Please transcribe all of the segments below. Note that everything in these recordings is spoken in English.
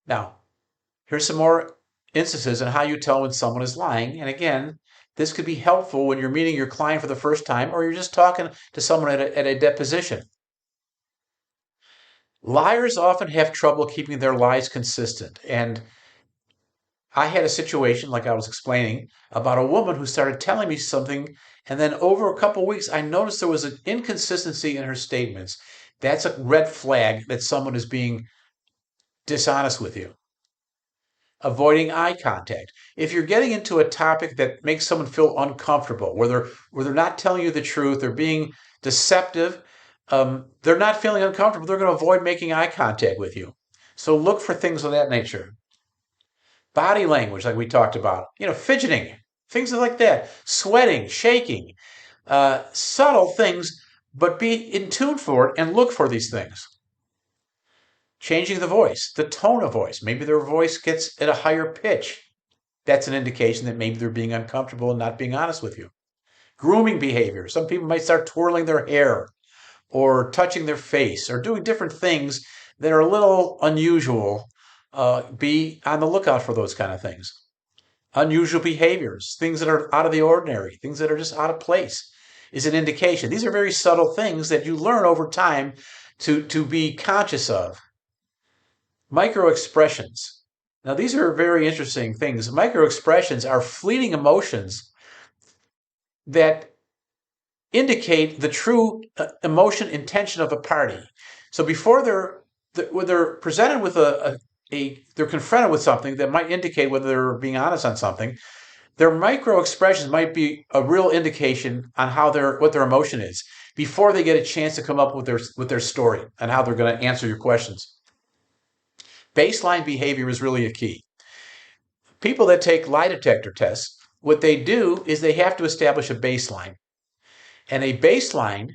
Now, here's some more instances on how you tell when someone is lying. And again, this could be helpful when you're meeting your client for the first time or you're just talking to someone at a deposition. Liars often have trouble keeping their lies consistent. And I had a situation, like I was explaining, about a woman who started telling me something, and then over a couple of weeks, I noticed there was an inconsistency in her statements. That's a red flag that someone is being dishonest with you. Avoiding eye contact. If you're getting into a topic that makes someone feel uncomfortable, where they're not telling you the truth, they're being deceptive, they're not feeling uncomfortable, they're going to avoid making eye contact with you. So look for things of that nature. Body language, like we talked about, fidgeting, things like that, sweating, shaking, subtle things, but be in tune for it and look for these things. Changing the voice, the tone of voice. Maybe their voice gets at a higher pitch. That's an indication that maybe they're being uncomfortable and not being honest with you. Grooming behavior. Some people might start twirling their hair or touching their face or doing different things that are a little unusual. Be on the lookout for those kind of things. Unusual behaviors, things that are out of the ordinary, things that are just out of place, is an indication. These are very subtle things that you learn over time to be conscious of. Micro expressions. Now, these are very interesting things. Micro expressions are fleeting emotions that indicate the true emotion intention of a party. So before when they're presented with they're confronted with something that might indicate whether they're being honest on something, their micro expressions might be a real indication on what their emotion is before they get a chance to come up with their story and how they're going to answer your questions. Baseline behavior is really a key. People that take lie detector tests, what they do is they have to establish a baseline. And a baseline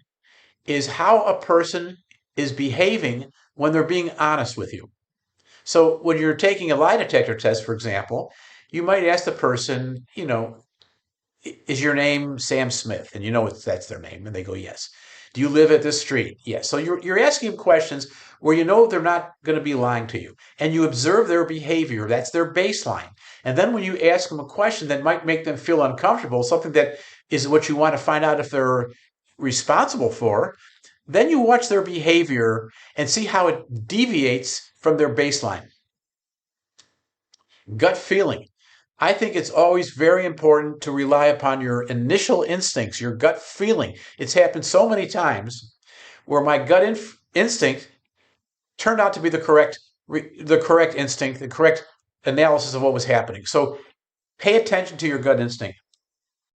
is how a person is behaving when they're being honest with you. So when you're taking a lie detector test, for example, you might ask the person, is your name Sam Smith? And that's their name. And they go, yes. Do you live at this street? Yes. So you're asking them questions where they're not going to be lying to you. And you observe their behavior. That's their baseline. And then when you ask them a question that might make them feel uncomfortable, something that is what you want to find out if they're responsible for, then you watch their behavior and see how it deviates from their baseline. Gut feeling. I think it's always very important to rely upon your initial instincts, your gut feeling. It's happened so many times where my gut instinct turned out to be the correct instinct, the correct analysis of what was happening. So pay attention to your gut instinct.